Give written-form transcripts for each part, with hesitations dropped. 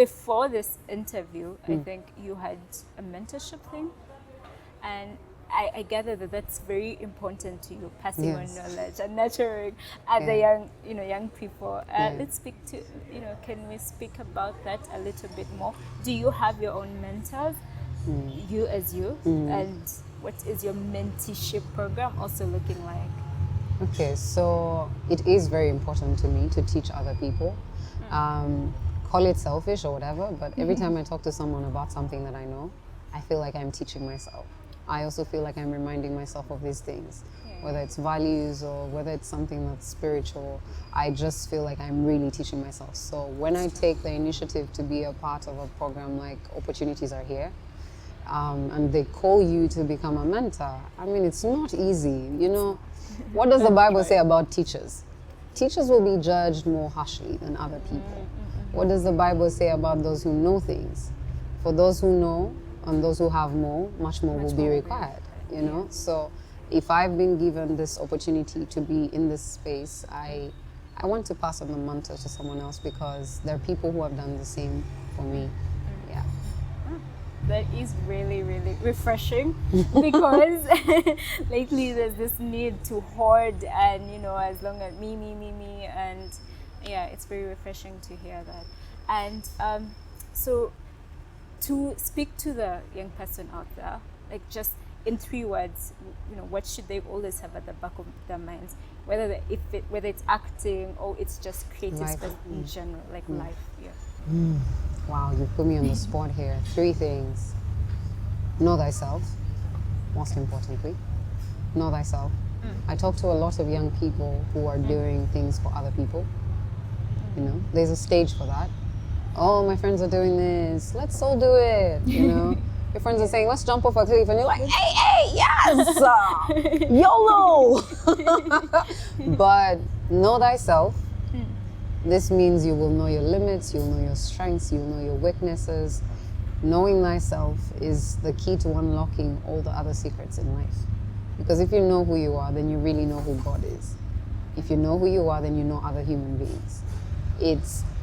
before this interview, I think you had a mentorship thing, and I gather that that's very important to you, passing on knowledge and nurturing other young people. Let's speak to, can we speak about that a little bit more? Do you have your own mentors, you as you, and what is your mentorship program also looking like? Okay, so it is very important to me to teach other people. Call it selfish or whatever, but every time I talk to someone about something that I know, I feel like I'm teaching myself. I also feel like I'm reminding myself of these things, whether it's values or whether it's something that's spiritual. I just feel like I'm really teaching myself. So when I take the initiative to be a part of a program like Opportunities Are Here, and they call you to become a mentor, I mean, it's not easy. What does the Bible say about teachers? Teachers will be judged more harshly than other people. What does the Bible say about those who know things? For those who know and those who have more, much more will be required, So if I've been given this opportunity to be in this space, I want to pass on the mantle to someone else because there are people who have done the same for me. Yeah. That is really, really refreshing because lately there's this need to hoard and, as long as me, and it's very refreshing to hear that. And so to speak to the young person out there, like just in 3 words, what should they always have at the back of their minds, whether it's acting or it's just creative stuff in general, like life. Wow, you put me on the spot here. 3 things. Know thyself, most importantly. Know thyself. I talk to a lot of young people who are doing things for other people. There's a stage for that. Oh, my friends are doing this, let's all do it, Your friends are saying, let's jump off a cliff, and you're like, hey, yes, YOLO! But know thyself. This means you will know your limits, you'll know your strengths, you'll know your weaknesses. Knowing thyself is the key to unlocking all the other secrets in life. Because if you know who you are, then you really know who God is. If you know who you are, then you know other human beings.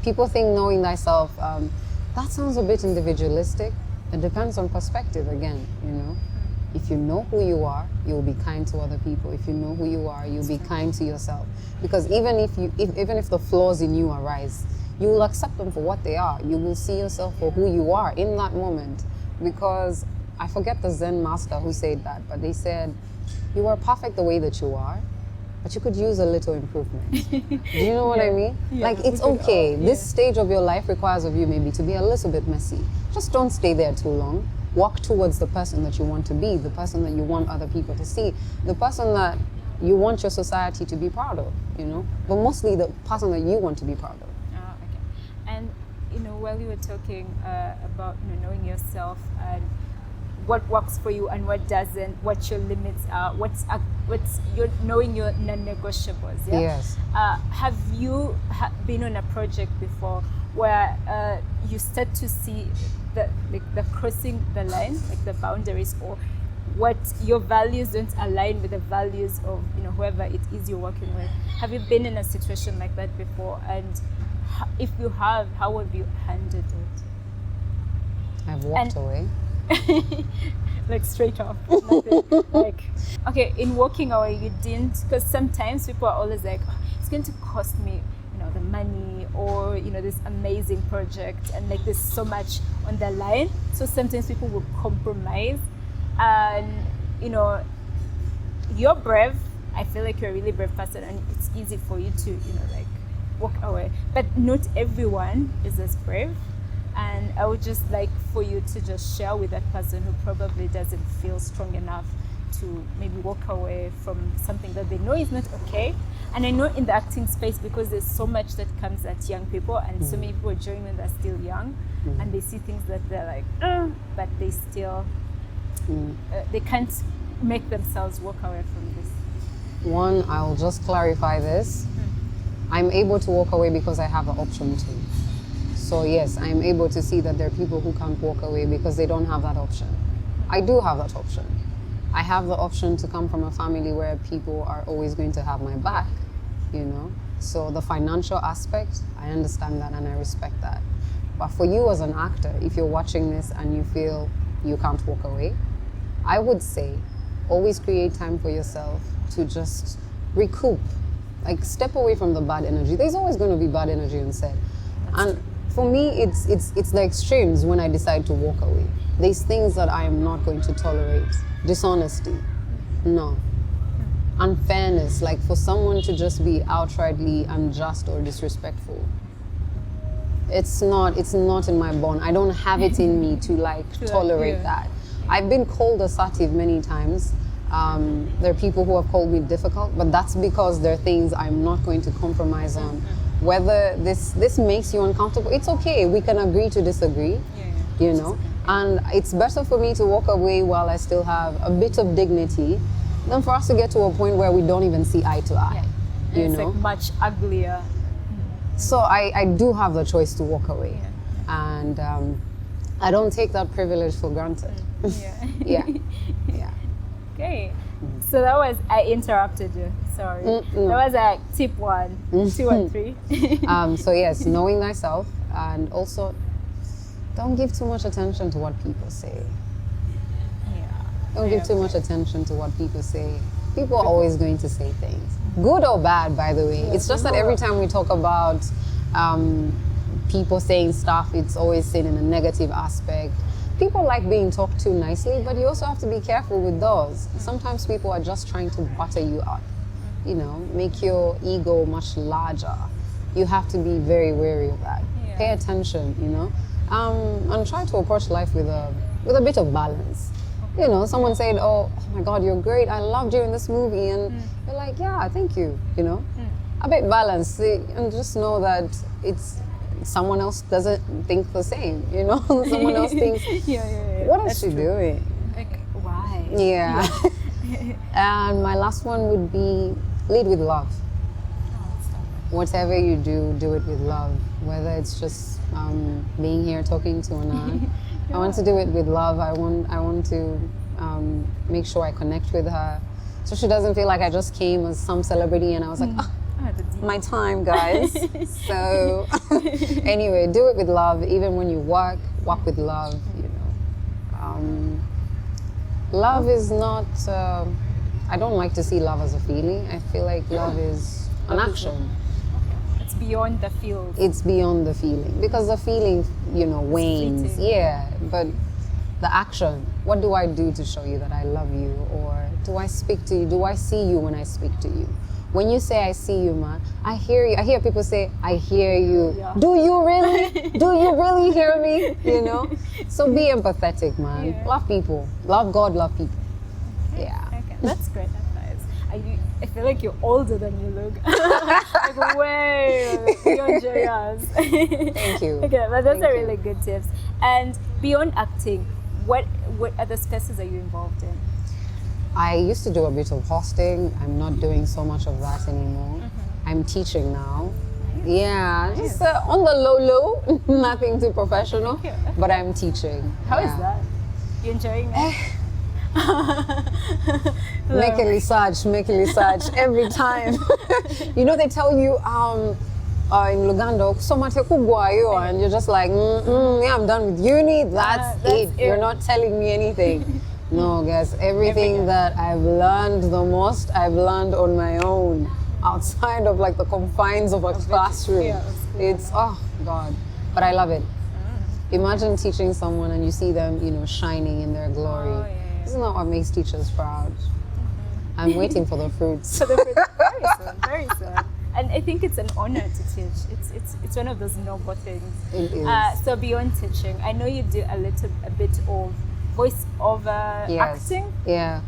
People think knowing thyself, that sounds a bit individualistic. It depends on perspective again, If you know who you are, you'll be kind to other people. If you know who you are, you'll be kind to yourself. Because even if the flaws in you arise, you will accept them for what they are. You will see yourself for who you are in that moment. Because I forget the Zen master who said that, but they said, you are perfect the way that you are, but you could use a little improvement. Do you know what I mean? Like, it's okay. This stage of your life requires of you maybe to be a little bit messy. Just don't stay there too long. Walk towards the person that you want to be, the person that you want other people to see, the person that you want your society to be proud of, But mostly the person that you want to be proud of. Oh, okay. And, while you were talking about knowing yourself and what works for you and what doesn't, what your limits are, what's your knowing your non-negotiables. Yeah? Yes. Have you been on a project before where you start to see the crossing the line, like the boundaries, or what your values don't align with the values of whoever it is you're working with? Have you been in a situation like that before? And if you have, how have you handled it? I've walked away. Like straight off. Nothing. Like, okay, in walking away, you didn't, because sometimes people are always like, oh, it's going to cost me, the money, or this amazing project, and like there's so much on the line. So sometimes people will compromise, and you're brave. I feel like you're a really brave person, and it's easy for you to like walk away. But not everyone is as brave. And I would just like for you to just share with that person who probably doesn't feel strong enough to maybe walk away from something that they know is not okay. And I know in the acting space, because there's so much that comes at young people, and so many people join when they're still young, and they see things that they're like, but they still, they can't make themselves walk away from this. One, I'll just clarify this. I'm able to walk away because I have the option to. So yes, I'm able to see that there are people who can't walk away because they don't have that option. I do have that option. I have the option to come from a family where people are always going to have my back, So the financial aspect, I understand that and I respect that. But for you as an actor, if you're watching this and you feel you can't walk away, I would say always create time for yourself to just recoup. Like step away from the bad energy. There's always going to be bad energy on set. And for me, it's the extremes when I decide to walk away. There's things that I am not going to tolerate. Dishonesty, no. Unfairness, like for someone to just be outrightly unjust or disrespectful. It's not in my bone. I don't have it in me to like tolerate that. I've been called assertive many times. There are people who have called me difficult, but that's because there are things I'm not going to compromise on. Whether this makes you uncomfortable, it's okay. We can agree to disagree, you know. And it's better for me to walk away while I still have a bit of dignity than for us to get to a point where we don't even see eye to eye, you know. It's like much uglier. So I do have the choice to walk away, and I don't take that privilege for granted. Yeah. Okay, so that was, I interrupted you, sorry. No. That was tip 1, 2 and 3. So yes, knowing thyself, and also don't give too much attention to what people say. Don't give too much attention to what people say. People are always going to say things, good or bad, by the way. It's just that every time we talk about people saying stuff, it's always seen in a negative aspect. People like being talked to nicely, but you also have to be careful with those. Sometimes people are just trying to butter you up, you know, make your ego much larger. You have to be very wary of that. Pay attention, you know, and try to approach life with a bit of balance. You know, someone said, oh my God, you're great, I loved you in this movie, and you're like, yeah, thank you, you know. A bit balanced, and just know that it's someone else doesn't think the same, you know. Someone else thinks, what is she doing? Like, why? Yeah. And my last one would be lead with love. Whatever you do, do it with love. Whether it's just being here talking to Anand, I want to do it with love. I want to make sure I connect with her, so she doesn't feel like I just came as some celebrity and I was like, my time, guys. So anyway, do it with love. Even when you work with love, you know. Love is not, I don't like to see love as a feeling. I feel like love is an action. It's beyond the field. It's beyond the feeling, because the feeling, you know, wanes. Yeah, but the action, what do I do to show you that I love you? Or do I speak to you? Do I see you when I speak to you? When you say I see you, man, I hear you. I hear people say, I hear you. Yeah. Do you really? Do you really hear me? You know? So be empathetic, man. Love people. Love God, love people. Yeah. Okay, that's great advice. I feel like you're older than you look. Like way beyond your years. Thank you. Okay, but those are really good tips. And beyond acting, what other spaces are you involved in? I used to do a bit of hosting. I'm not doing so much of that anymore. I'm teaching now. Nice. Yeah, just on the low, nothing too professional, but I'm teaching. How is that? You enjoying it? Make a research every time. You know, they tell you in Luganda, and you're just like, yeah, I'm done with uni, that's it. You're not telling me anything. No, guys, everything that I've learned the most, I've learned on my own, outside of like the confines of a classroom. It's, oh God, but I love it. Imagine teaching someone and you see them, you know, shining in their glory. Isn't that what makes teachers proud? I'm waiting for the fruits. For the fruits, very soon. And I think it's an honor to teach. It's one of those noble things. It is. So beyond teaching, I know you do a bit of voice-over acting. Yeah.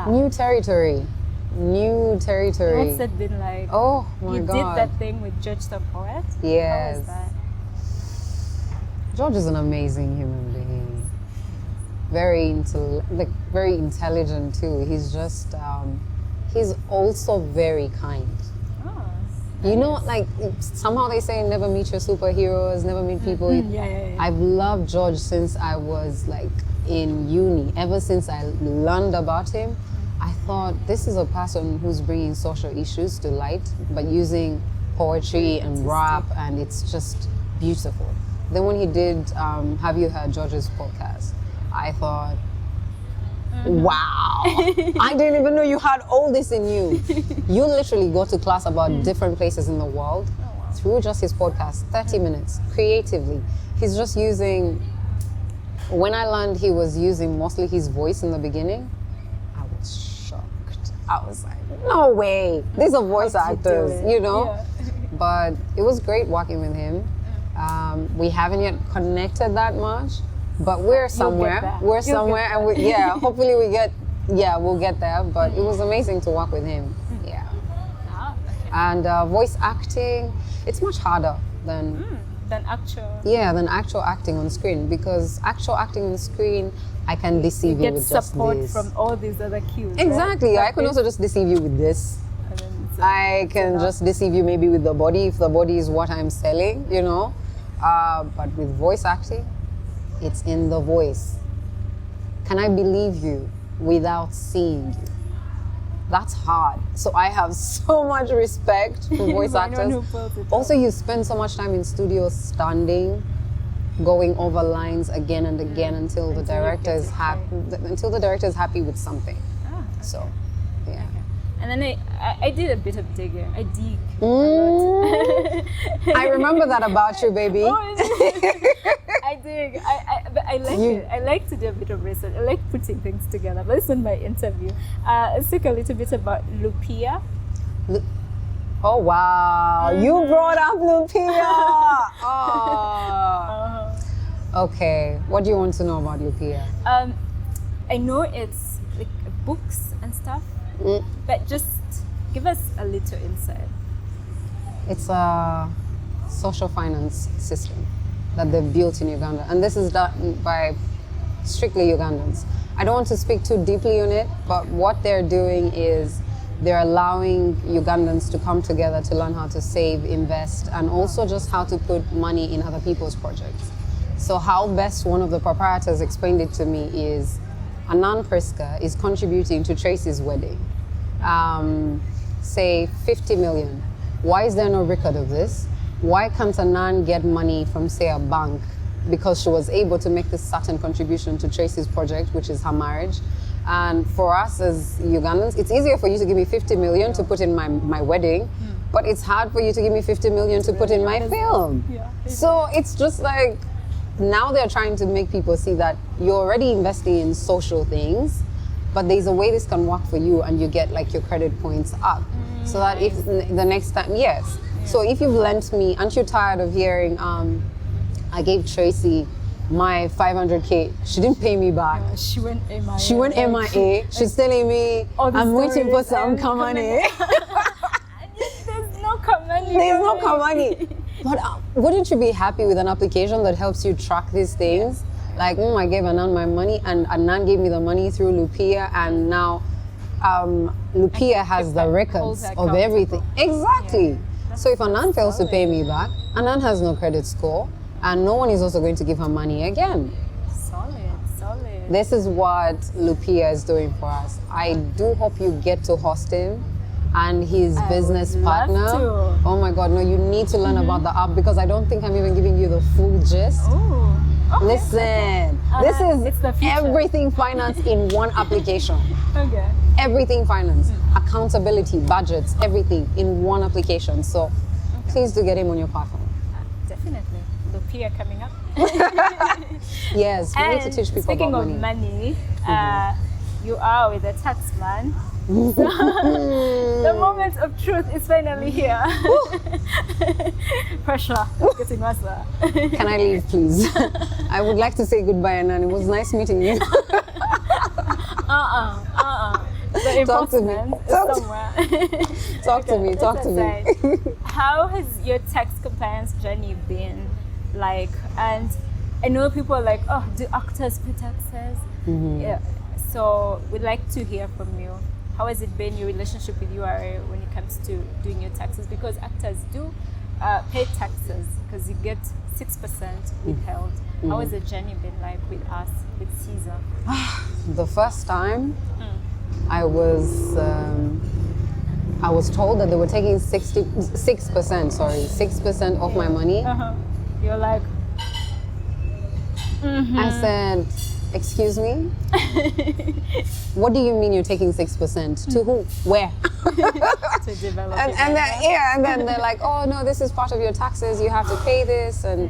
New territory. What's it been like? Oh my God. You did that thing with George the Poet? Yes. How was that? George is an amazing human being. Very intelligent too. He's just, he's also very kind. You know, like somehow they say never meet your superheroes, never meet people. I've loved George since I was like in uni. Ever since I learned about him, I thought this is a person who's bringing social issues to light, but using poetry and rap, and it's just beautiful. Then when he did Have You Heard George's podcast, I thought, wow, I didn't even know you had all this in you. You literally go to class about different places in the world through just his podcast, 30 minutes, creatively. He's just using, when I learned he was using mostly his voice in the beginning, I was shocked. I was like, no way, these are voice actors, you know? Yeah. But it was great working with him. We haven't yet connected that much, but we're somewhere. You'll get And hopefully we'll get there. But it was amazing to work with him. Yeah. Ah, okay. And voice acting, it's much harder than than actual acting on screen, because actual acting on screen, I can deceive you get with just support this. from all these other cues. Exactly. Right? I could also just deceive you with this. And then I can just deceive you maybe with the body, if the body is what I'm selling, you know. But with voice acting, it's in the voice. Can I believe you without seeing you? That's hard. So I have so much respect for voice For anyone actors. who pulls it Also, you spend so much time in studio standing, going over lines again and again until the director is happy. Until the director is happy with something. Ah, okay. So, yeah. And then I did a bit of digging. I dig. I remember that about you, baby. I dig. But I like it. I like to do a bit of research. I like putting things together. But this is my interview. Let's talk a little bit about Lupia. Oh wow! You brought up Lupia. Okay. What do you want to know about Lupia? I know it's like books and stuff, but just give us a little insight. It's a social finance system that they've built in Uganda, and this is done by strictly Ugandans. I don't want to speak too deeply on it, but what they're doing is they're allowing Ugandans to come together to learn how to save, invest, and also just how to put money in other people's projects. So how best one of the proprietors explained it to me is Anand Priska is contributing to Tracy's wedding, say 50 million. Why is there no record of this? Why can't Anand get money from, say, a bank? Because she was able to make this certain contribution to Tracy's project, which is her marriage. And for us as Ugandans, it's easier for you to give me 50 million to put in my wedding, but it's hard for you to give me 50 million to put in my film. Yeah. So it's just like, now they're trying to make people see that you're already investing in social things, but there's a way this can work for you and you get like your credit points up. So that if the next time, yes. So if you've lent me, aren't you tired of hearing, I gave Tracy my 500K, she didn't pay me back. She went MIA. She went MIA. She's telling me, I'm waiting for some money. There's no money. There's no money. But wouldn't you be happy with an application that helps you track these things? Like, I gave Anand my money, and Anand gave me the money through Lupia, and now Lupia has the records of everything. Exactly. Yeah. So if Anand fails to pay me back, Anand has no credit score, and no one is also going to give her money again. Solid. This is what Lupia is doing for us. I do hope you get to host him and his business partner. Oh my God, no, you need to learn about the app, because I don't think I'm even giving you the full gist. Oh. Okay. Listen, this is everything finance in one application. Okay. Everything finance, accountability, budgets, everything in one application. So please do get him on your platform. Definitely. Lupia coming up. Yes, we need to teach people speaking about of money, you are with the Taxman. The moment of truth is finally here. Pressure is getting worse. Can I leave, please? I would like to say goodbye, Anand. It was nice meeting you. The Talk to me. Talk to me. How has your tax compliance journey been like? And I know people are like, oh, do actors pay taxes? Yeah. So we'd like to hear from you. How has it been, your relationship with URA when it comes to doing your taxes? Because actors do pay taxes because you get 6% withheld. How has the journey been like with us, with Caesar? The first time I was told that they were taking 6% off my money. You're like, I said, excuse me? What do you mean you're taking 6%? To who? Where? To develop it. And then, yeah, and then they're like, oh no, this is part of your taxes, you have to pay this. And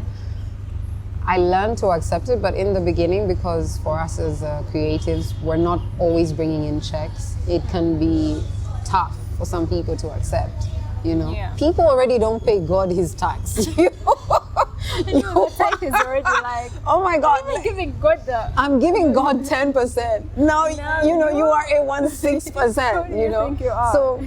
I learned to accept it, but in the beginning, because for us as creatives, we're not always bringing in checks, it can be tough for some people to accept, you know. Yeah. People already don't pay God his tax. The tax is already like, oh my God. I'm giving God the... I'm giving God 10%. Now, you know, you are a 16%, Who do you know. think you are? So,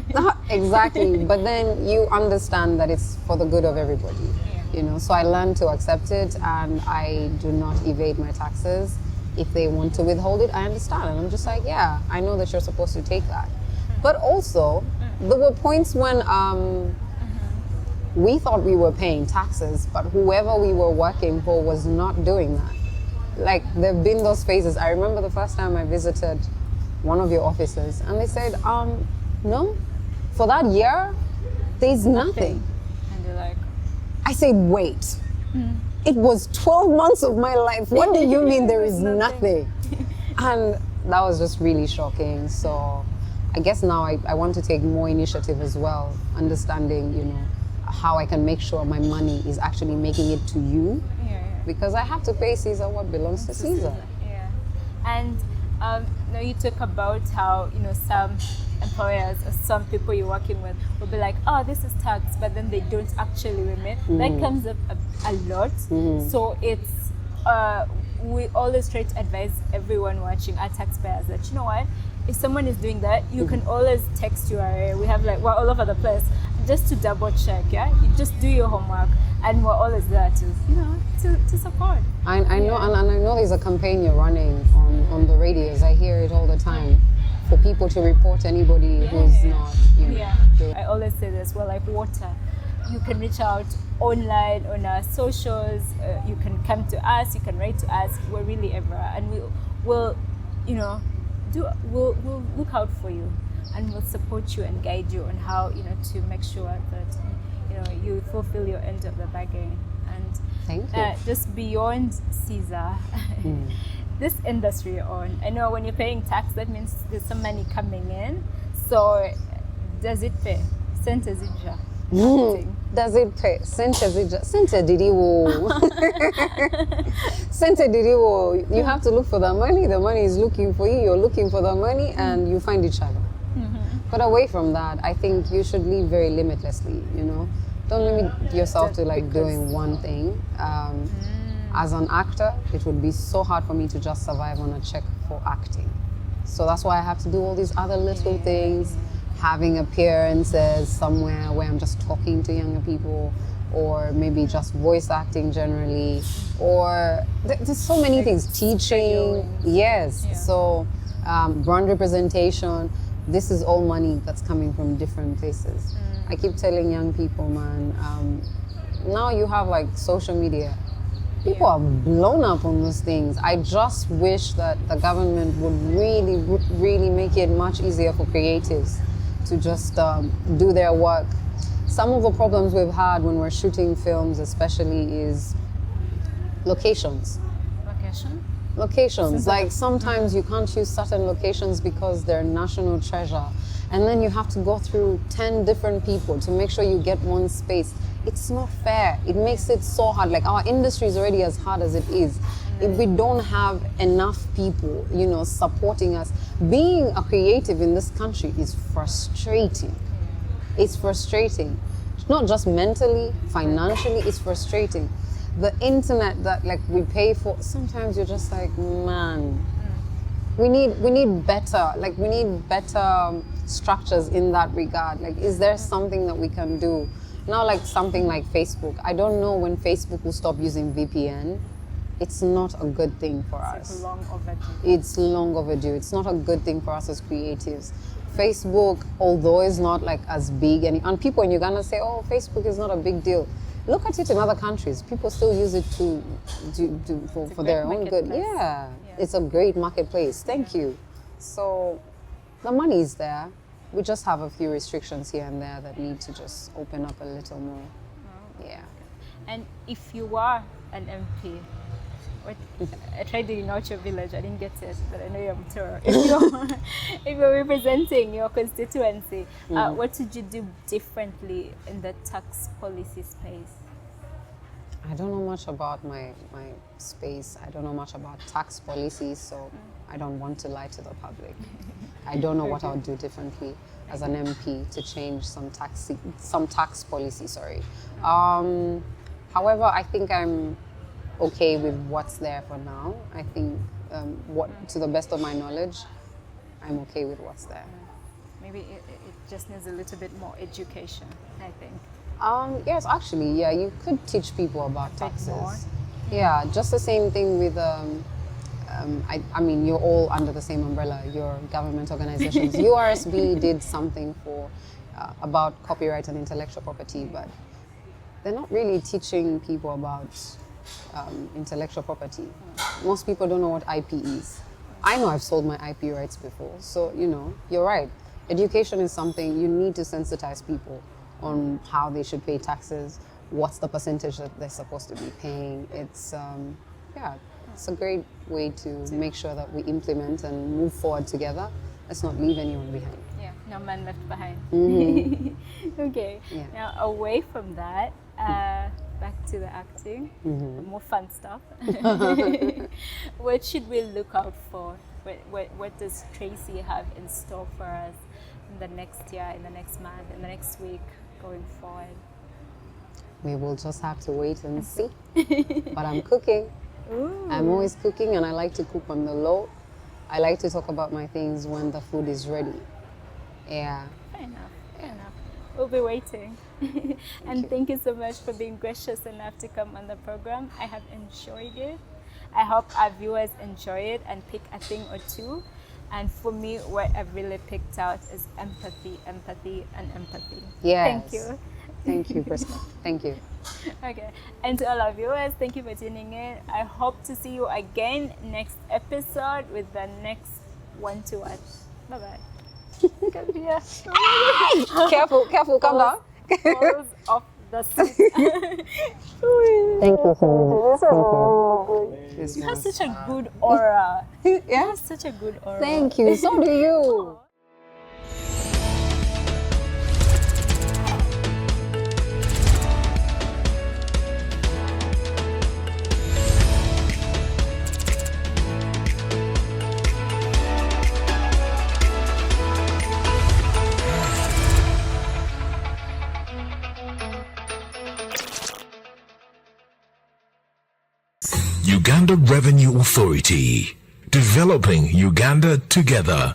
exactly. But then you understand that it's for the good of everybody, you know. So I learned to accept it, and I do not evade my taxes. If they want to withhold it, I understand. And I'm just like, yeah, I know that you're supposed to take that. But also, there were points when we thought we were paying taxes, but whoever we were working for was not doing that. Like, there have been those phases. I remember the first time I visited one of your offices, and they said, no, for that year, there's nothing. And they're like... I said, wait, it was 12 months of my life. What do you mean there is nothing? And that was just really shocking. So I guess now I want to take more initiative as well, understanding, you know, how I can make sure my money is actually making it to you, because I have to pay Caesar what belongs to Caesar. Yeah. And now you talk about how, you know, some employers or some people you're working with will be like, oh, this is tax, but then they don't actually remit. That comes up a lot. So it's we always try to advise everyone watching, our taxpayers, that, you know what, if someone is doing that, you can always text URA. We have like, we're all over the place, just to double check. Yeah, you just do your homework, and we're always there to, you know, to support. I know, and I know there's a campaign you're running on the radios. I hear it all the time, for people to report anybody who's not, you know. I always say this, we're like water. You can reach out online on our socials. You can come to us. You can write to us. We're really everywhere, and we'll, you know, we'll look out for you, and we'll support you and guide you on how, you know, to make sure that, you know, you fulfill your end of the bargain. And thank you. Just beyond Caesar, this industry you're on, I know when you're paying tax, that means there's some money coming in. So does it pay? Does it pay? Sente diriwo. Sente diriwo. You have to look for the money. The money is looking for you. You're looking for the money, and you find each other. But away from that, I think you should live very limitlessly. You know, don't limit yourself to like doing one thing. As an actor, it would be so hard for me to just survive on a check for acting. So that's why I have to do all these other little things. Having appearances somewhere where I'm just talking to younger people, or maybe just voice acting generally, or there's so many things, teaching, yes. So brand representation, this is all money that's coming from different places. I keep telling young people, man, now you have like social media. People are blown up on those things. I just wish that the government would really make it much easier for creatives to just do their work. Some of the problems we've had when we're shooting films especially is locations. Locations. Like sometimes you can't use certain locations because they're national treasure. And then you have to go through 10 different people to make sure you get one space. It's not fair. It makes it so hard. Like our industry is already as hard as it is. If we don't have enough people, you know, supporting us, being a creative in this country is frustrating. It's frustrating. Not just mentally, financially, it's frustrating. The internet that like we pay for, sometimes you're just like, man, we need better, like we need better structures in that regard. Like, is there something that we can do? Now, like something like Facebook, I don't know when Facebook will stop using VPN. It's not a good thing for us. It's long overdue. It's long overdue. It's not a good thing for us as creatives. Facebook, although it's not like as big, and people in Uganda say, oh, Facebook is not a big deal. Look at it in other countries. People still use it for their own good. Yeah, it's a great marketplace. Thank you. So the money is there. We just have a few restrictions here and there that need to just open up a little more. Yeah. And if you are an MP, What, I tried doing out your village. I didn't get it, but I know you're Mtoro. If you're representing your constituency, what would you do differently in the tax policy space? I don't know much about my space. I don't know much about tax policies, so I don't want to lie to the public. I don't know what I would do differently as an MP to change some tax policy. Sorry. However, I think I'm okay with what's there for now. I think, to the best of my knowledge, I'm okay with what's there. Maybe it just needs a little bit more education, I think. Yes, actually, yeah, you could teach people about Bit more. taxes. Yeah, just the same thing with, I mean, you're all under the same umbrella, your government organizations. URSB did something about copyright and intellectual property, but they're not really teaching people about intellectual property. Most people don't know what IP is. I know I've sold my IP rights before, so, you're right. Education is something you need to sensitize people on how they should pay taxes, what's the percentage that they're supposed to be paying. It's a great way to make sure that we implement and move forward together. Let's not leave anyone behind. Yeah, no man left behind. Okay, Yeah. now away from that, back to the acting, the more fun stuff. What should we look out for? What does Tracy have in store for us in the next year, in the next month, in the next week, going forward? We will just have to wait and see. But I'm cooking. Ooh. I'm always cooking, and I like to cook on the low. I like to talk about my things when the food is ready. Yeah. Fair enough, fair enough. We'll be waiting. And thank you so much for being gracious enough to come on the program. I have enjoyed it. I hope our viewers enjoy it and pick a thing or two. And for me, what I've really picked out is empathy, and empathy. Yes. Thank you. Thank you, Prisca. Thank you. Okay. And to all our viewers, thank you for tuning in. I hope to see you again next episode with the next one to watch. Bye-bye. Come here. Careful, calm down. Pose off the seat. Thank you so much. You have such a good aura. You Yeah? have such a good aura. Thank you. So do you. Uganda Revenue Authority, developing Uganda together.